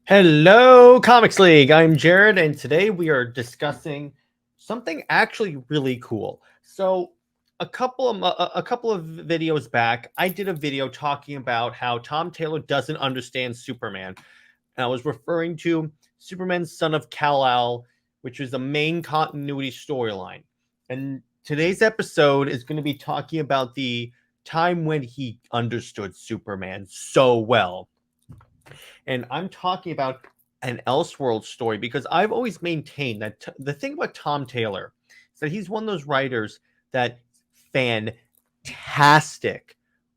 Hello, Comics League. I'm Jared, and today we are discussing something actually really cool. So, a couple of videos back, I did a video talking about how Tom Taylor doesn't understand Superman, and I was referring to Superman's Son of Kal-El, which is the main continuity storyline. And today's episode is going to be talking about the time when he understood Superman so well. And I'm talking about an Elseworlds story because I've always maintained that the thing about Tom Taylor is that he's one of those writers that fantastic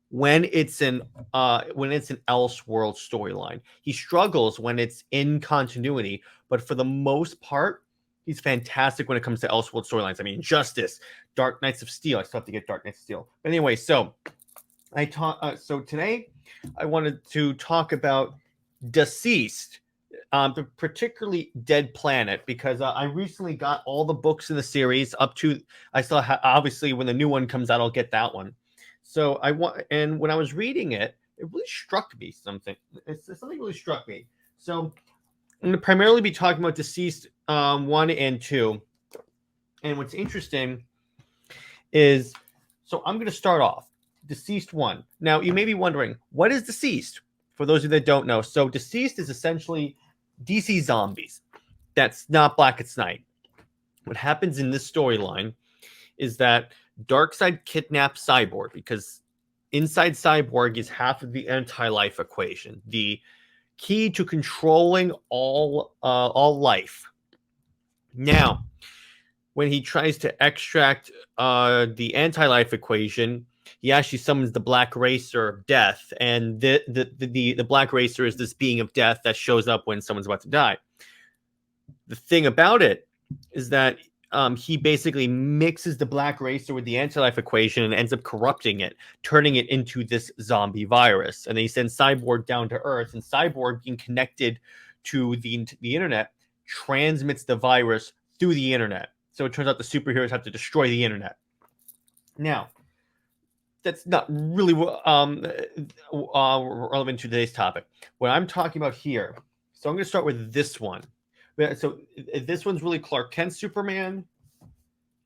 when it's an Elseworlds storyline. He struggles when it's in continuity, but for the most part, he's fantastic when it comes to Elseworlds storylines. I mean, Justice, Dark Knights of Steel. I still have to get Dark Knights of Steel. But anyway, so today I wanted to talk about DCEASED, particularly Dead Planet, because I recently got all the books in the series up to. I still obviously when the new one comes out, I'll get that one. So and when I was reading it, it really struck me something. Something really struck me. So I'm going to primarily be talking about DCEASED 1 and 2. And what's interesting is, so I'm going to start off DCEASED 1. Now you may be wondering, what is DCEASED? For those of you that don't know, so DCEASED is essentially DC zombies. That's not Blackest Night. What happens in this storyline is that Darkseid kidnaps Cyborg because inside Cyborg is half of the anti-life equation, the key to controlling all life. Now, when he tries to extract the anti-life equation, he actually summons the Black Racer of Death, and the Black Racer is this being of death that shows up when someone's about to die. The thing about it is that he basically mixes the Black Racer with the anti-life equation and ends up corrupting it, turning it into this zombie virus. And then he sends Cyborg down to Earth, and Cyborg, being connected to the internet, transmits the virus through the internet. So it turns out the superheroes have to destroy the internet. Now, that's not really relevant to today's topic. What I'm talking about here, so I'm going to start with this one. So this one's really Clark Kent Superman.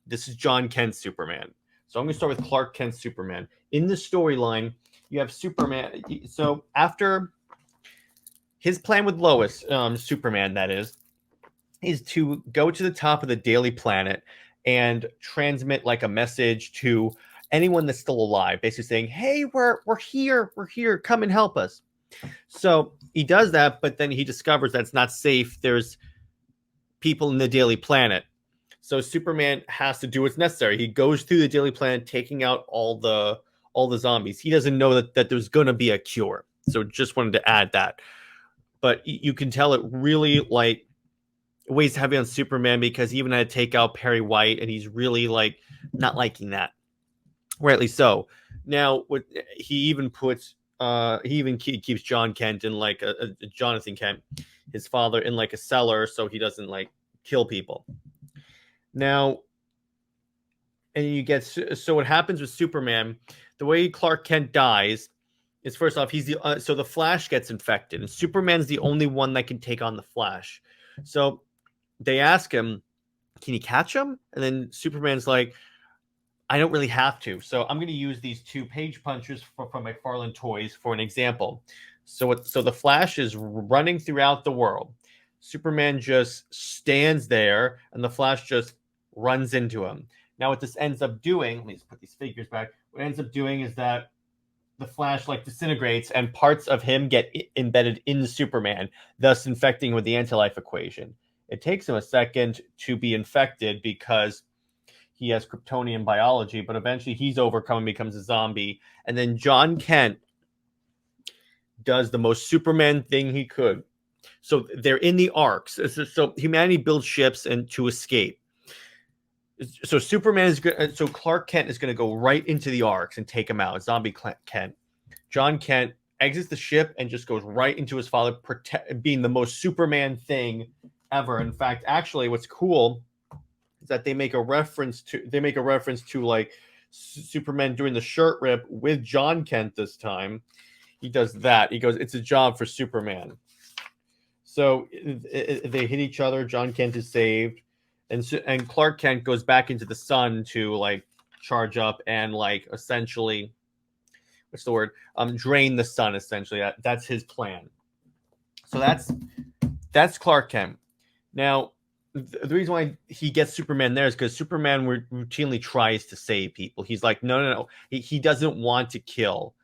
This is John Kent Superman. So I'm going to start with Clark Kent Superman. In the storyline, you have Superman. So after his plan with Lois, Superman, that is to go to the top of the Daily Planet and transmit like a message to anyone that's still alive, basically saying, "Hey, we're here, come and help us." So he does that, but then he discovers that it's not safe. There's people in the Daily Planet, so Superman has to do what's necessary. He goes through the Daily Planet, taking out all the zombies. He doesn't know that there's going to be a cure, so just wanted to add that. But you can tell it really like weighs heavy on Superman because he even had to take out Perry White, and he's really like not liking that. Rightly so. Now, what he even puts, he even keeps John Kent in like a Jonathan Kent, his father, in like a cellar so he doesn't like kill people. Now, and you get so what happens with Superman, the way Clark Kent dies is first off he's the so the Flash gets infected, and Superman's the only one that can take on the Flash. So they ask him, "Can you catch him?" And then Superman's like, "I don't really have to. So I'm going to use these two page punchers from McFarlane Toys for an example." So the Flash is running throughout the world. Superman just stands there, and the Flash just runs into him. Now, what this ends up doing, let me just put these figures back. What it ends up doing is that the Flash like disintegrates, and parts of him get embedded in Superman, thus infecting with the anti-life equation. It takes him a second to be infected because he has Kryptonian biology, but eventually he's overcome and becomes a zombie. And then John Kent does the most Superman thing he could. So they're in the arcs. So humanity builds ships and to escape. So so Clark Kent is going to go right into the arcs and take him out. Zombie Kent. John Kent exits the ship and just goes right into his father, being the most Superman thing ever. In fact, actually, what's cool is that they make a reference to like Superman doing the shirt rip with John Kent this time. He does that. He goes, "It's a job for Superman." So they hit each other. John Kent is saved, and Clark Kent goes back into the sun to like charge up and like essentially, what's the word? Drain the sun. Essentially, that's his plan. So that's Clark Kent. Now, the reason why he gets Superman there is because Superman routinely tries to save people. He's like, no. He doesn't want to kill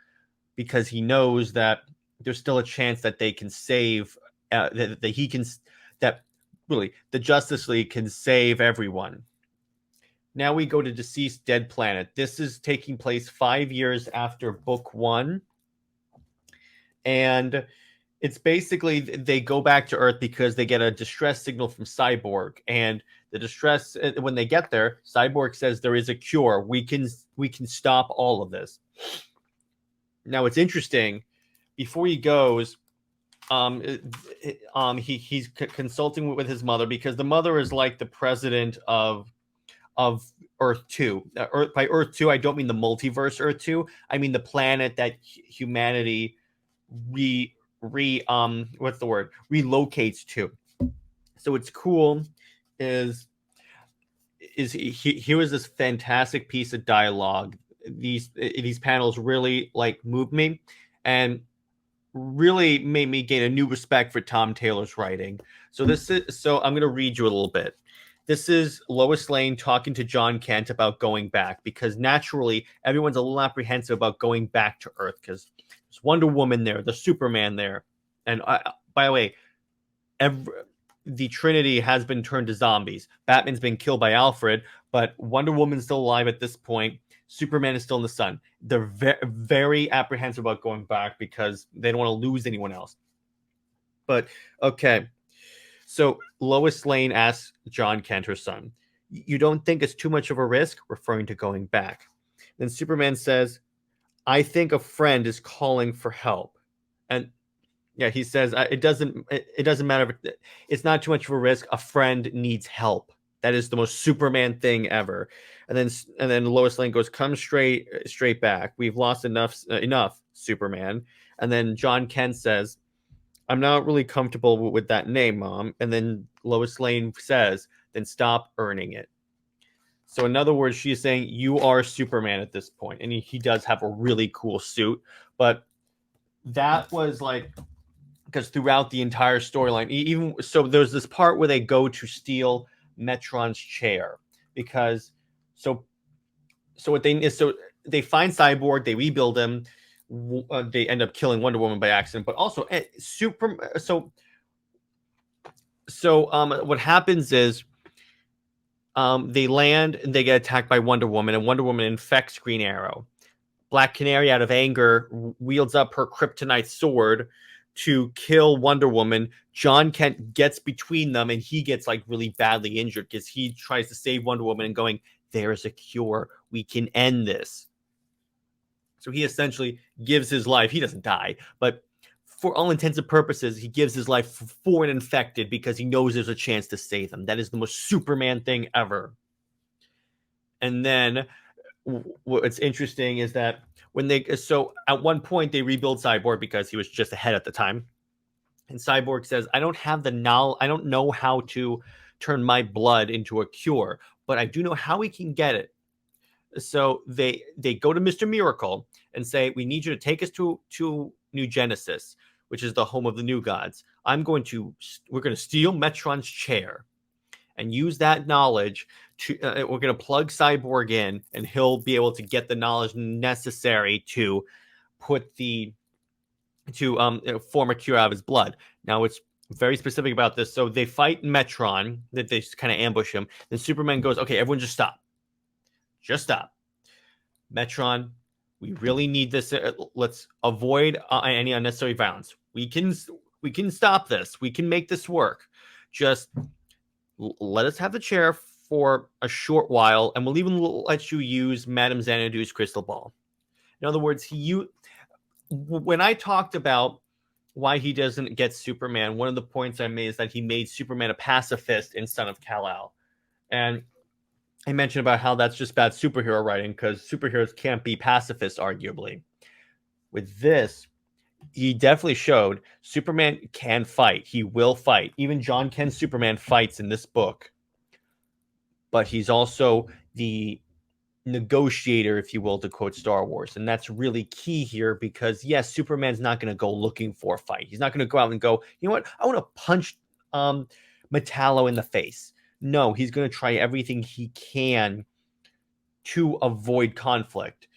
because he knows that there's still a chance that they can save, that he can, that really the Justice League can save everyone. Now we go to Deceased Dead Planet. This is taking place 5 years after book 1. And it's basically they go back to Earth because they get a distress signal from Cyborg, and the distress, when they get there, Cyborg says there is a cure. We can stop all of this. Now it's interesting. Before he goes, he's consulting with his mother, because the mother is like the president of Earth 2. By Earth 2, I don't mean the multiverse Earth 2. I mean the planet that humanity relocates to. So what's cool is here was this fantastic piece of dialogue. These panels really like moved me and really made me gain a new respect for Tom Taylor's writing. So I'm going to read you a little bit. This is Lois Lane talking to John Kent about going back, because naturally everyone's a little apprehensive about going back to Earth because there's Wonder Woman there, the Superman there. And by the way, the Trinity has been turned to zombies. Batman's been killed by Alfred, but Wonder Woman's still alive at this point. Superman is still in the sun. They're very apprehensive about going back because they don't want to lose anyone else. But okay. So Lois Lane asks John Kent, her son, "You don't think it's too much of a risk?" referring to going back. Then Superman says, "I think a friend is calling for help." And yeah, he says, it doesn't matter. It's not too much of a risk. A friend needs help. That is the most Superman thing ever. And then Lois Lane goes, "Come straight back. We've lost enough, Superman." And then John Kent says, "I'm not really comfortable with that name, Mom." And then Lois Lane says, "Then stop earning it." So in other words, she's saying, you are Superman at this point. And he does have a really cool suit. But that was like, because throughout the entire storyline, even so, there's this part where they go to steal Metron's chair, because so they find Cyborg, they rebuild him, they end up killing Wonder Woman by accident, but also what happens is they land and they get attacked by Wonder Woman, and Wonder Woman infects Green Arrow. Black Canary, out of anger, wields up her kryptonite sword to kill Wonder Woman. John Kent gets between them, and he gets like really badly injured because he tries to save Wonder Woman and going, "There's a cure. We can end this." So he essentially gives his life. He doesn't die, but for all intents and purposes, he gives his life for an infected because he knows there's a chance to save them. That is the most Superman thing ever. And then what's interesting is that at one point they rebuild Cyborg because he was just ahead at the time. And Cyborg says, "I don't have the knowledge. I don't know how to turn my blood into a cure, but I do know how we can get it." So they go to Mr. Miracle and say, "We need you to take us to New Genesis, which is the home of the New Gods. We're going to steal Metron's chair and use that knowledge to we're going to plug Cyborg in, and he'll be able to get the knowledge necessary to form a cure out of his blood." Now it's very specific about this. So they fight Metron, that they just kind of ambush him. Then Superman goes, "Okay, everyone just stop. Just stop. Metron, we really need this. Let's avoid any unnecessary violence. We can stop this. We can make this work. Just let us have the chair for a short while, and we'll even let you use Madame Xanadu's crystal ball." In other words, when I talked about why he doesn't get Superman, one of the points I made is that he made Superman a pacifist in Son of Kal-El. And I mentioned about how that's just bad superhero writing, because superheroes can't be pacifists, arguably. With this, he definitely showed Superman can fight. He will fight. Even John Kent's Superman fights in this book. But he's also the negotiator, if you will, to quote Star Wars. And that's really key here because, yes, Superman's not going to go looking for a fight. He's not going to go out and go, you know what? I want to punch Metallo in the face. No, he's going to try everything he can to avoid conflict.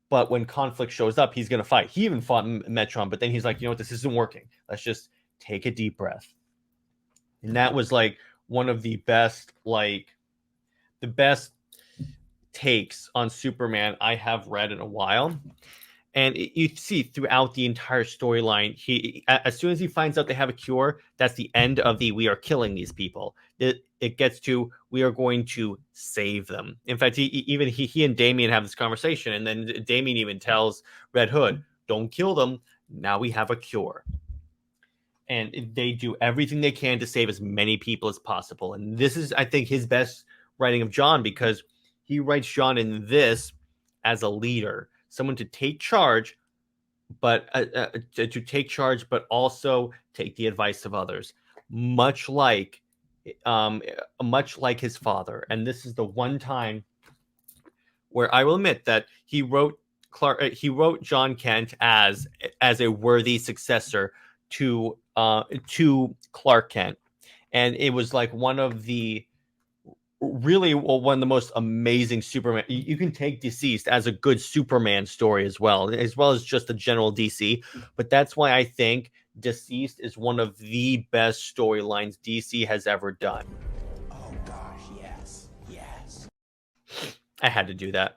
But when conflict shows up, he's going to fight. He even fought Metron, but then he's like, you know what? This isn't working. Let's just take a deep breath. And that was like one of the best, the best takes on Superman I have read in a while. And you see throughout the entire storyline, he, as soon as he finds out they have a cure, that's the end of the "we are killing these people." It gets to "we are going to save them." In fact, he and Damian have this conversation, and then Damian even tells Red Hood, "Don't kill them. Now we have a cure." And they do everything they can to save as many people as possible. And this is, I think, his best writing of John, because he writes John in this as a leader, someone to take charge, but to take charge, but also take the advice of others, much like his father. And this is the one time where I will admit that he wrote John Kent as a worthy successor to Clark Kent, and it was like one of the one of the most amazing Superman. You can take DCeased as a good Superman story as well as just a general DC. But that's why I think DCeased is one of the best storylines DC has ever done. Oh gosh, yes. I had to do that.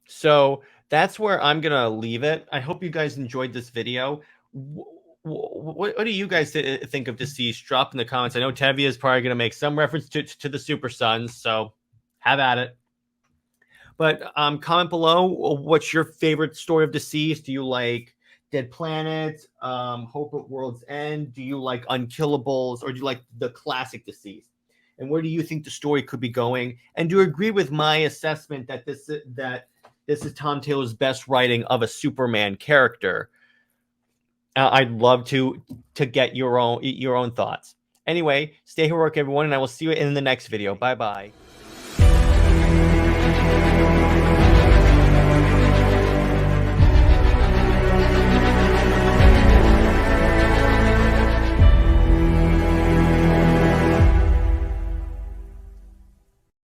So that's where I'm gonna leave it. I hope you guys enjoyed this video. What do you guys think of DCeased? Drop in the comments. I know Tevye is probably going to make some reference to the Super Sons, so have at it. But comment below, what's your favorite story of DCeased? Do you like Dead Planet, Hope at World's End? Do you like Unkillables, or do you like the classic DCeased? And where do you think the story could be going? And do you agree with my assessment that this is Tom Taylor's best writing of a Superman character? I'd love to get your own thoughts. Anyway, stay heroic, everyone, and I will see you in the next video. Bye-bye.